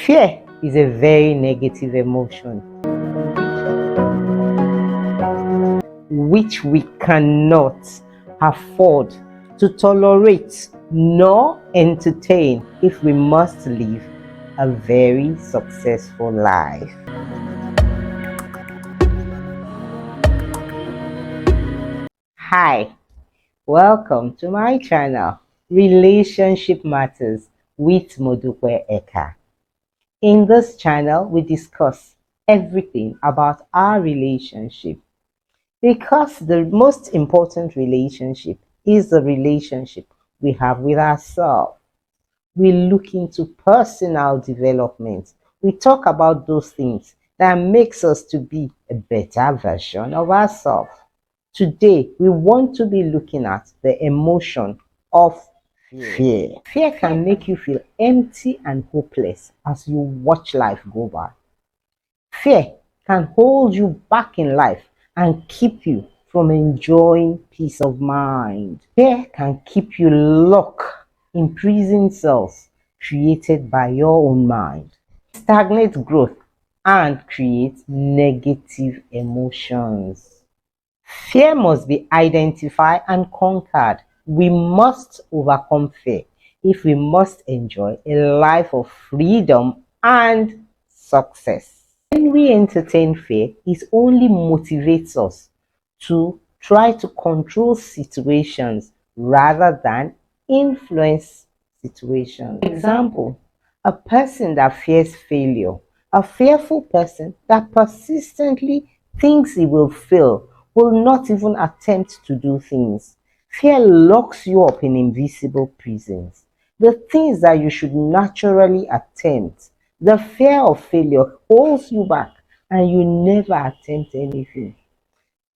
Fear is a very negative emotion which we cannot afford to tolerate nor entertain if we must live a very successful life. Hi, welcome to my channel, Relationship Matters with Modukwe Eka. In this channel, we discuss everything about our relationship because the most important relationship is the relationship we have with ourselves. We look into personal development. We talk about those things that makes us to be a better version of ourselves. Today, we want to be looking at the emotion of fear. Fear can make you feel empty and hopeless as you watch life go by. Fear can hold you back in life and keep you from enjoying peace of mind. Fear can keep you locked in prison cells created by your own mind, stagnate growth, and create negative emotions. Fear must be identified and conquered. We must overcome fear if we must enjoy a life of freedom and success. When we entertain fear, it only motivates us to try to control situations rather than influence situations. For example, a person that fears failure, a fearful person that persistently thinks he will fail, will not even attempt to do things. Fear locks you up in invisible prisons. The things that you should naturally attempt, the fear of failure holds you back and you never attempt anything.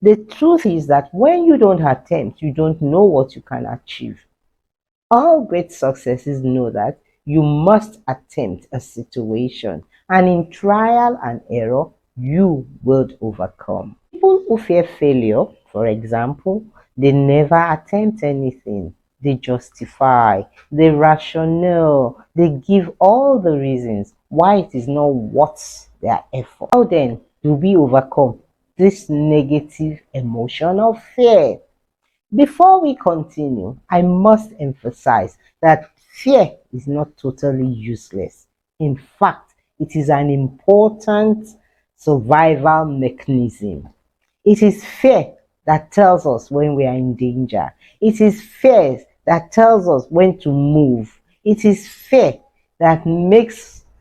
The truth is that when you don't attempt, you don't know what you can achieve. All great successes know that you must attempt a situation, and in trial and error, you will overcome. People who fear failure, for example, they never attempt anything. They justify, they rationale, they give all the reasons why it is not worth their effort. How then do we overcome this negative emotion of fear? Before we continue, I must emphasize that fear is not totally useless. In fact, it is an important survival mechanism. It is fear that tells us when we are in danger. It is fear that tells us when to move. It is fear that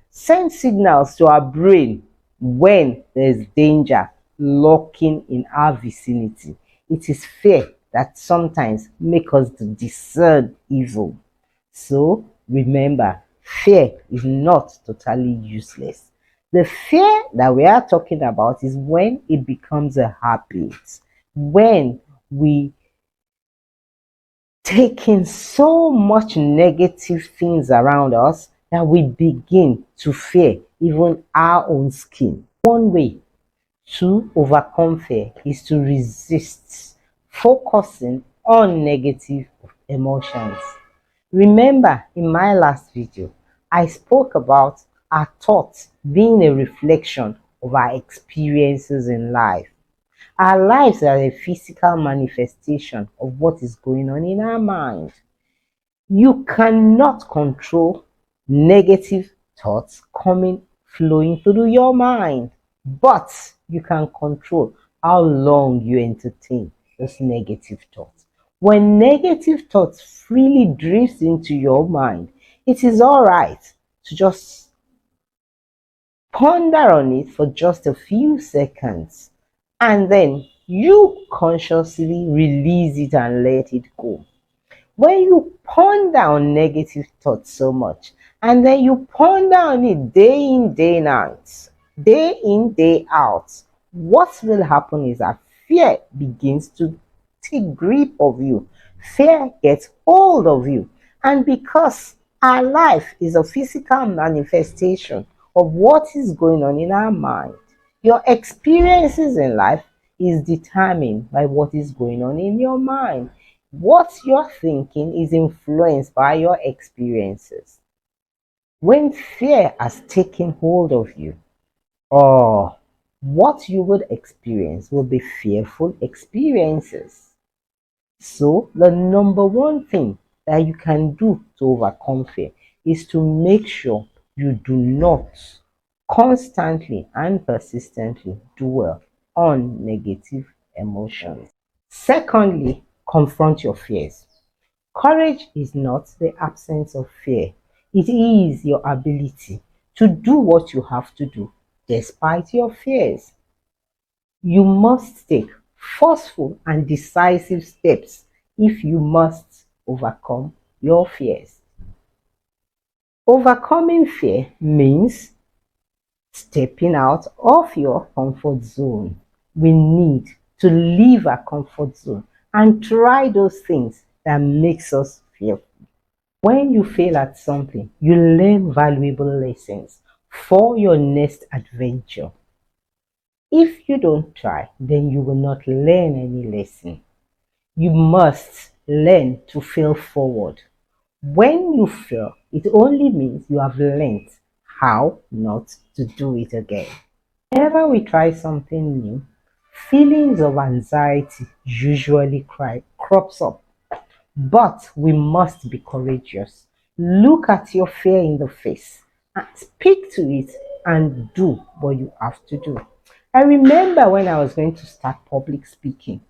sends signals to our brain when there is danger lurking in our vicinity. It is fear that sometimes makes us to discern evil. So remember, fear is not totally useless. The fear that we are talking about is when it becomes a habit, when we take in so much negative things around us that we begin to fear even our own skin. One way to overcome fear is to resist focusing on negative emotions. Remember, in my last video, I spoke about our thoughts being a reflection of our experiences in life. Our lives are a physical manifestation of what is going on in our mind. You cannot control negative thoughts flowing through your mind, but you can control how long you entertain those negative thoughts. When negative thoughts freely drift into your mind, it is all right to just ponder on it for just a few seconds, and then you consciously release it and let it go. When you ponder on negative thoughts so much, and then you ponder on it day in, day in, day out, what will happen is that fear begins to take grip of you. Fear gets hold of you. And because our life is a physical manifestation of what is going on in our mind, your experiences in life is determined by what is going on in your mind. What you're thinking is influenced by your experiences. When fear has taken hold of you, or what you would experience will be fearful experiences. So, the number one thing that you can do to overcome fear is to make sure you do not constantly and persistently dwell on negative emotions. Secondly, confront your fears. Courage is not the absence of fear, it is your ability to do what you have to do despite your fears. You must take forceful and decisive steps if you must overcome your fears. Overcoming fear means stepping out of your comfort zone. We need to leave our comfort zone and try those things that makes us feel. When you fail at something, you learn valuable lessons for your next adventure. If you don't try, then you will not learn any lesson. You must learn to fail forward. When you fail, it only means you have learned how not to do it again. Whenever we try something new, feelings of anxiety usually crops up. But we must be courageous. Look at your fear in the face and speak to it and do what you have to do. I remember when I was going to start public speaking,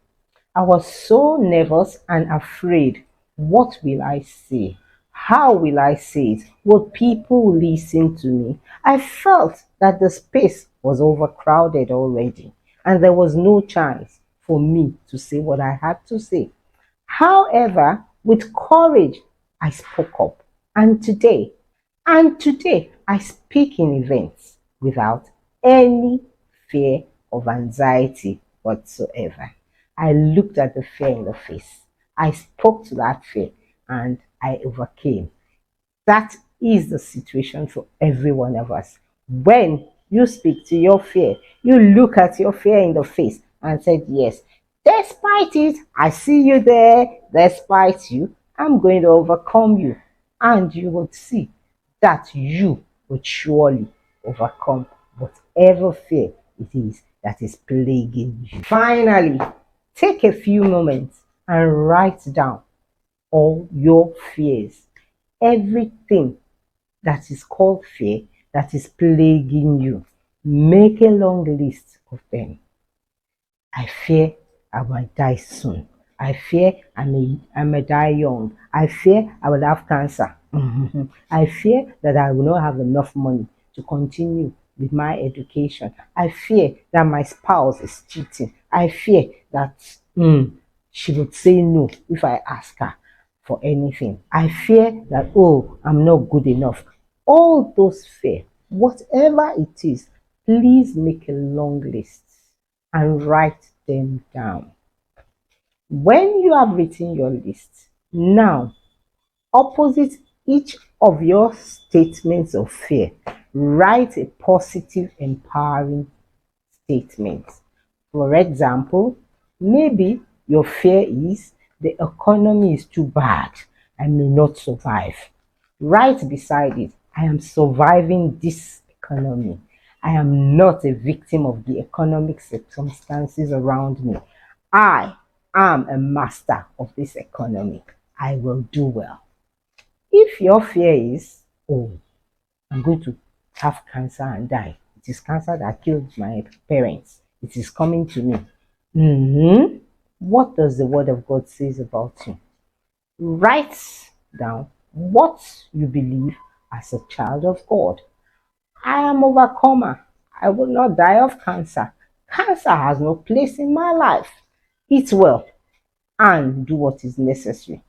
I was so nervous and afraid. What will I say? How will I say it? Will people listen to me? I felt that the space was overcrowded already and there was no chance for me to say what I had to say. However, with courage, I spoke up. And today, and today, I speak in events without any fear of anxiety whatsoever. I looked at the fear in the face. I spoke to that fear and I overcame. That is the situation for every one of us. When you speak to your fear, you look at your fear in the face and said, yes, despite it, I see you there. Despite you, I'm going to overcome you. And you will see that you will surely overcome whatever fear it is that is plaguing you. Finally, take a few moments and write down all your fears, everything that is called fear that is plaguing you. Make a long list of them. I fear I might die soon. I fear I may die young. I fear I will have cancer. I fear that I will not have enough money to continue with my education. I fear that my spouse is cheating. I fear that she would say no if I ask her for anything. I fear that, oh, I'm not good enough. All those fear, whatever it is, please make a long list and write them down. When you have written your list, now opposite each of your statements of fear, write a positive, empowering statement. For example, maybe your fear is the economy is too bad, I may not survive. Right beside it, I am surviving this economy. I am not a victim of the economic circumstances around me. I am a master of this economy. I will do well. If your fear is, oh, I'm going to have cancer and die. It is cancer that killed my parents. It is coming to me. What does the word of God says about you? Write down what you believe as a child of God. I am overcomer. I will not die of cancer. Cancer has no place in my life. Eat well and do what is necessary.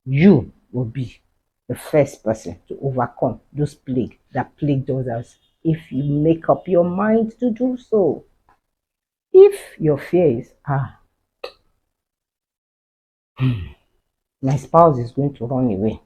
You will be the first person to overcome those plague that plagued others if you make up your mind to do so. If your fear is, my spouse is going to run away,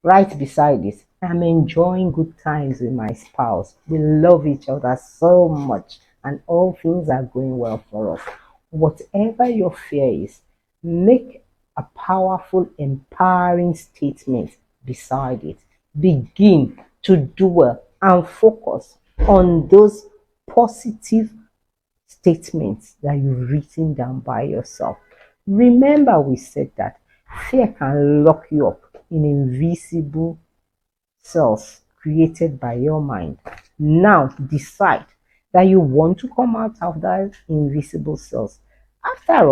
right beside it, I'm enjoying good times with my spouse. We love each other so much and all things are going well for us. Whatever your fear is, make a powerful, empowering statement beside it. begin to dwell and focus on those positive statements that you've written down by yourself. Remember, we said that fear can lock you up in invisible cells created by your mind. Now decide that you want to come out of that invisible cells. After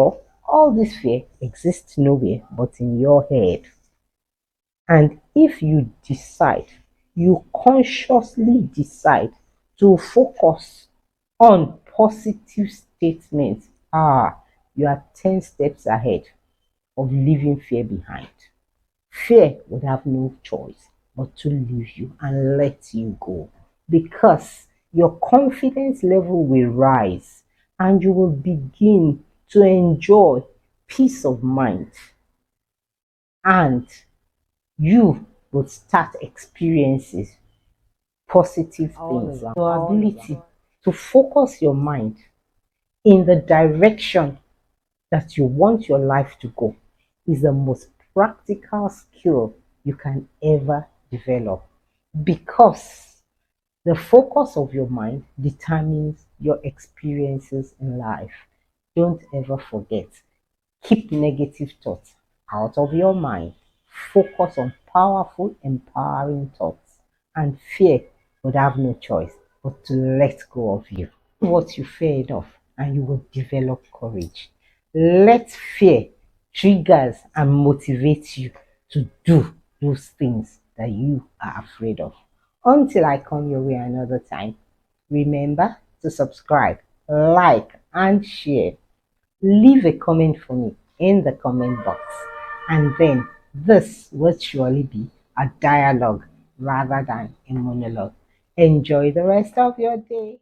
all this fear exists nowhere but in your head. And if you decide, you consciously decide to focus on positive statements, you are 10 steps ahead of leaving fear behind. Fear would have no choice but to leave you and let you go, because your confidence level will rise and you will begin to enjoy peace of mind, and you will start experiences positive things. Your ability to focus your mind in the direction that you want your life to go is the most practical skill you can ever develop, because the focus of your mind determines your experiences in life. Don't ever forget. Keep negative thoughts out of your mind. Focus on powerful, empowering thoughts, and fear would have no choice but to let go of you. What you fear enough, and you will develop courage. Let fear triggers and motivate you to do those things that you are afraid of. Until I come your way another time, remember to subscribe, like, and share. Leave a comment for me in the comment box, and then this will surely be a dialogue rather than a monologue. Enjoy the rest of your day.